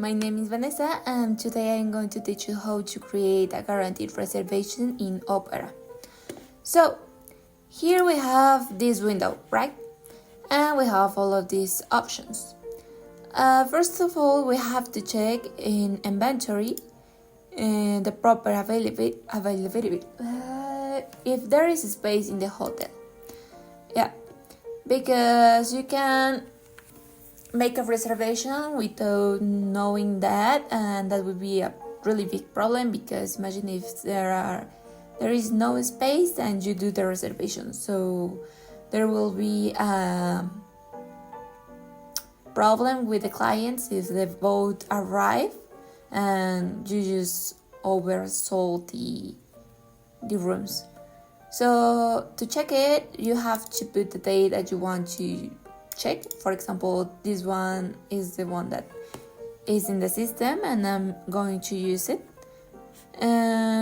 my name is Vanessa and today I'm going to teach you how to create a guaranteed reservation in Opera. So, here we have this window, right? And we have all of these options. First of all, we have to check in inventory the proper availability if there is space in the hotel. Yeah, because you can make a reservation without knowing that, and that would be a really big problem, because imagine if there is no space and you do the reservation, so there will be a problem with the clients if they both arrive and you just oversold the rooms. So to check it, you have to put the date that you want to check. For example, this one is the one that is in the system and I'm going to use it.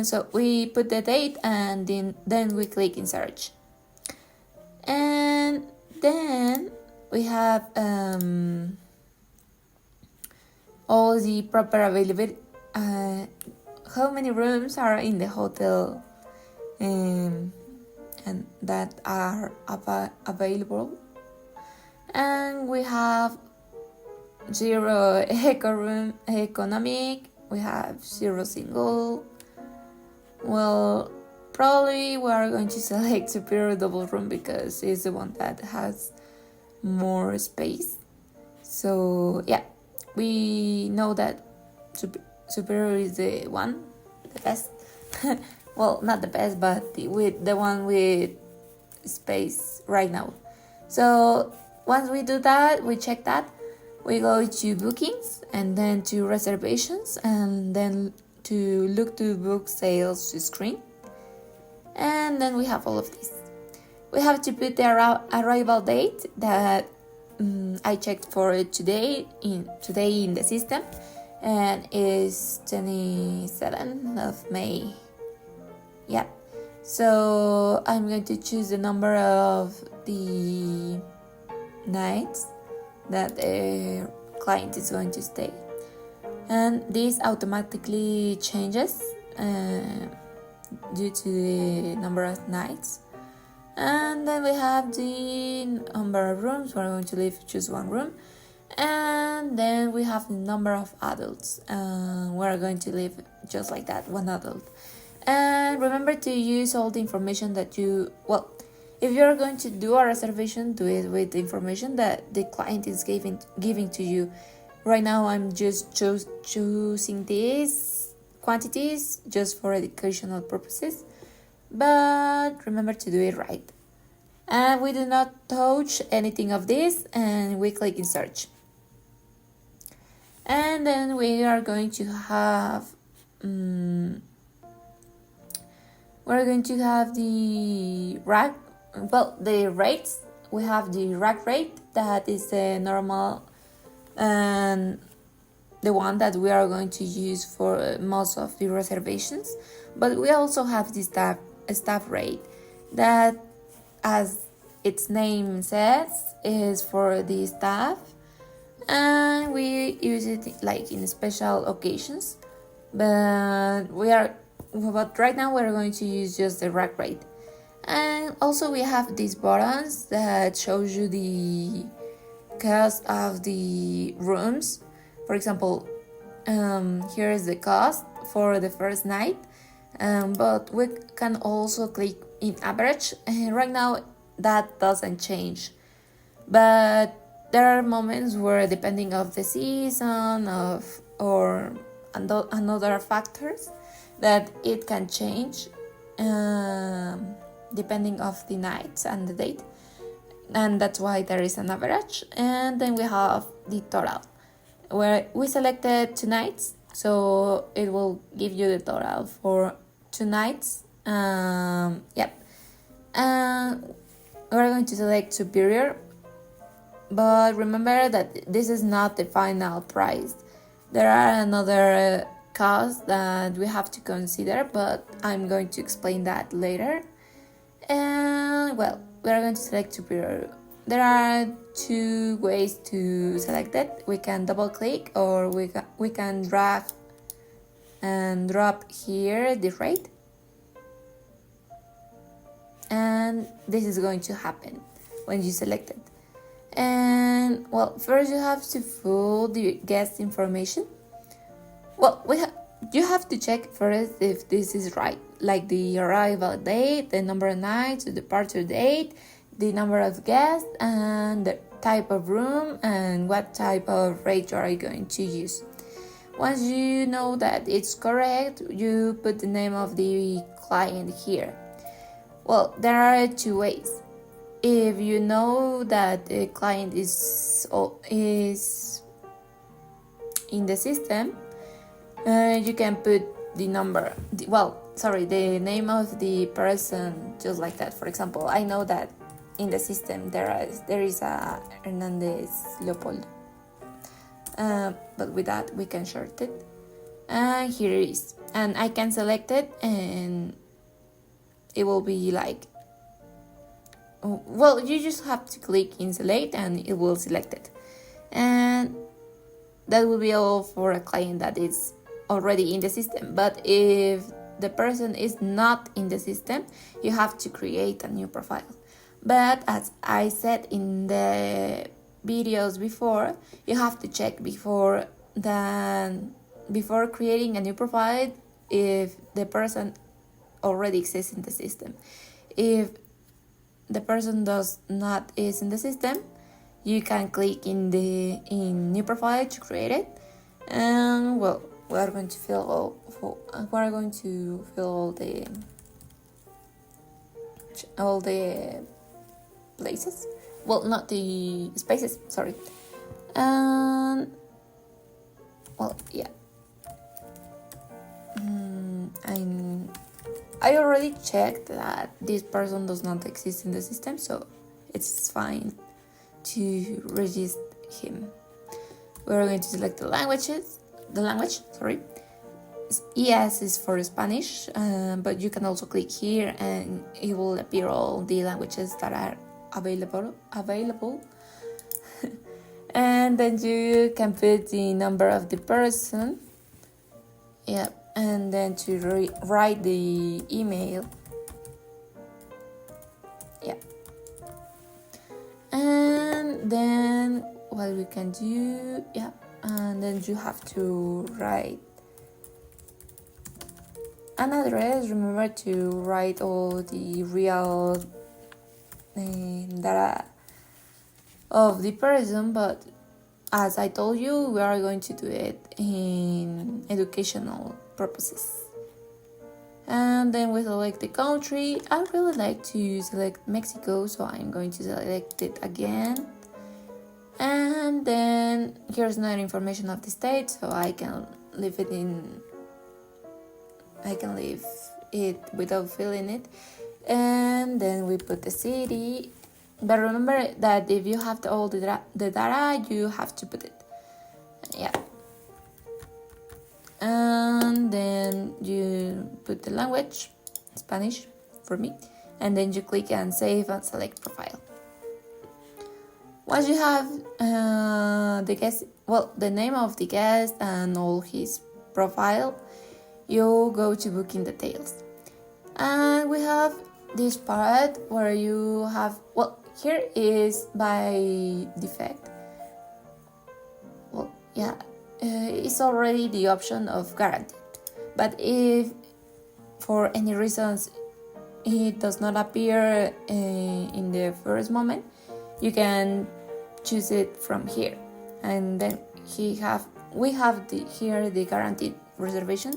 So we put the date and then we click in search. And then we have all the proper availability, how many rooms are in the hotel and that are available. And we have 0 economic, we have 0 single. Well, probably we are going to select superior double room because it's the one that has more space. So yeah, we know that superior is the best. Well, not the best, but with the one with space right now. So once we do that, we check that, we go to bookings and then to reservations and then to look to book sales to screen. And then we have all of this. We have to put the arrival date that I checked for today in the system, and is 27th of May. Yeah. So I'm going to choose the number of the nights that the client is going to stay, and this automatically changes due to the number of nights. And then we have the number of rooms. We're going to choose one room, and then we have the number of adults. We're going to leave just like that, one adult. And remember to use all the information that if you're going to do a reservation, do it with the information that the client is giving to you. Right now, I'm just choosing these quantities just for educational purposes, but remember to do it right. And we do not touch anything of this, and we click in search. And then we are going to have the rates. We have the rack rate, that is the normal and the one that we are going to use for most of the reservations. But we also have the staff rate, that, as its name says, is for the staff, and we use it like in special occasions. But right now we're going to use just the rack rate. And also we have these buttons that shows you the cost of the rooms. For example, here is the cost for the first night, but we can also click in average, and right now that doesn't change. But there are moments where, depending of the season or another factors, that it can change depending of the nights and the date, and that's why there is an average. And then we have the total, where we selected 2 nights, so it will give you the total for 2 nights. Yep. And we're going to select superior, but remember that this is not the final price. There are another costs that we have to consider, but I'm going to explain that later. And well, we are going to select superior there are two ways to select it. We can double click, or we can drag and drop here the rate, and this is going to happen when you select it. And well, first you have to fill the guest information. Well, you have to check first if this is right, like the arrival date, the number of nights, the departure date, the number of guests, and the type of room, and what type of rate you are going to use. Once you know that it's correct, you put the name of the client here. Well, there are two ways. If you know that the client is in the system, you can put the name of the person just like that. For example, I know that in the system there is a Hernandez Leopoldo. But with that we can short it, and here it is, and I can select it, and it will be like, well, you just have to click in select and it will select it, and that will be all for a client that is already in the system. But if the person is not in the system, you have to create a new profile. But as I said in the videos before, you have to check before creating a new profile if the person already exists in the system. If the person is in the system, you can click in new profile to create it, and well, we are going to fill all the places. Well, not the spaces, sorry. And well, yeah. I already checked that this person does not exist in the system, so it's fine to register him. We're going to select the language. ES is for Spanish, but you can also click here and it will appear all the languages that are available. And then you can put the number of the person, and then to write the email, and then what we can do, and then you have to write an address. Remember to write all the real data of the person, but as I told you, we are going to do it in educational purposes. And then we select the country. I really like to select Mexico, so I'm going to select it again. And then here's another information of the state, so I can leave it without filling it. And then we put the city. But remember that if you have all the data, you have to put it. And then you put the language, Spanish for me, and then you click and save and select profile. Once you have the name of the guest and all his profile, you go to booking details. And we have this part where you have, here is by default. It's already the option of guaranteed. But if for any reasons it does not appear in the first moment, you can choose it from here. And then we have here the guaranteed reservation,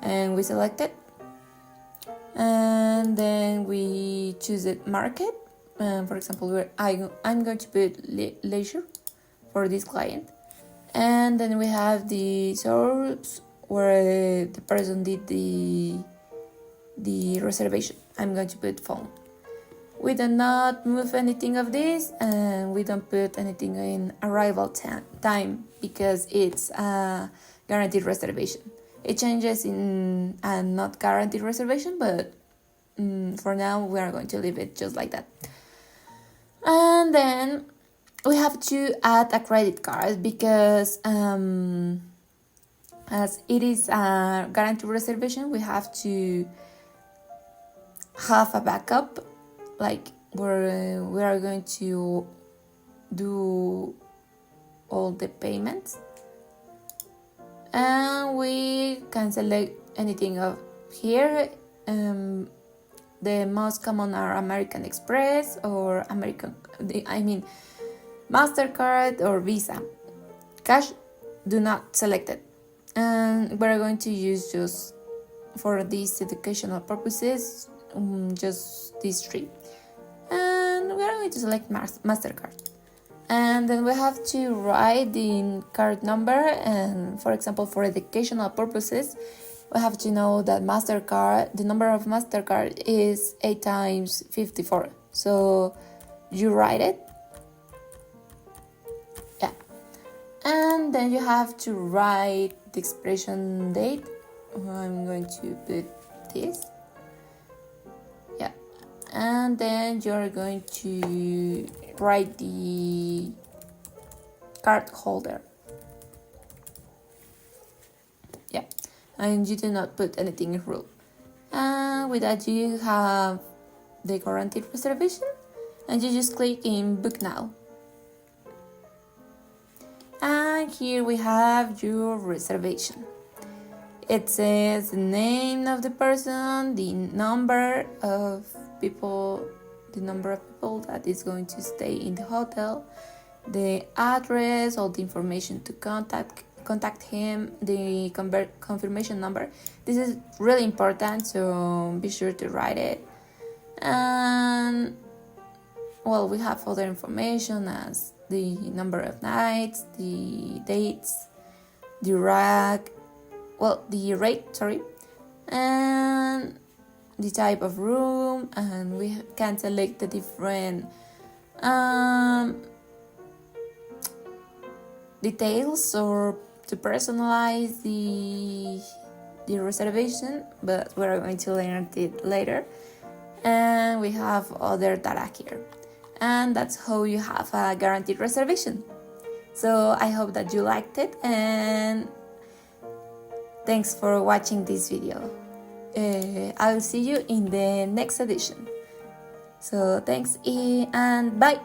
and we select it. And then we choose it market. For example, I'm going to put leisure for this client. And then we have the source where the person did the reservation. I'm going to put phone. We do not move anything of this, and we don't put anything in arrival time because it's a guaranteed reservation. It changes in a not guaranteed reservation, but for now we are going to leave it just like that. And then we have to add a credit card because as it is a guaranteed reservation, we have to have a backup, like where we are going to do all the payments, and we can select anything of here. The most common are American Express or MasterCard or Visa. Cash, do not select it. And we're going to use just for these educational purposes, just these three. And we're going to select MasterCard. And then we have to write the card number, and for example, for educational purposes, we have to know that the number of MasterCard is 8 times 54. So you write it. Yeah. And then you have to write the expiration date. I'm going to put this. Yeah. And then you're going to write the card holder. Yeah. And you do not put anything in rule. And with that, you have the guaranteed reservation, and you just click in book now. And here we have your reservation. It says the name of the person, the number of people that is going to stay in the hotel, the address, all the information to contact him, the confirmation number. This is really important, so be sure to write it. And well, we have other information as the number of nights, the dates, the rate, and the type of room, and we can select the different details or to personalize the reservation, but we're going to learn it later. And we have other data here, and that's how you have a guaranteed reservation. So I hope that you liked it, and thanks for watching this video. I will see you in the next edition. So thanks and bye.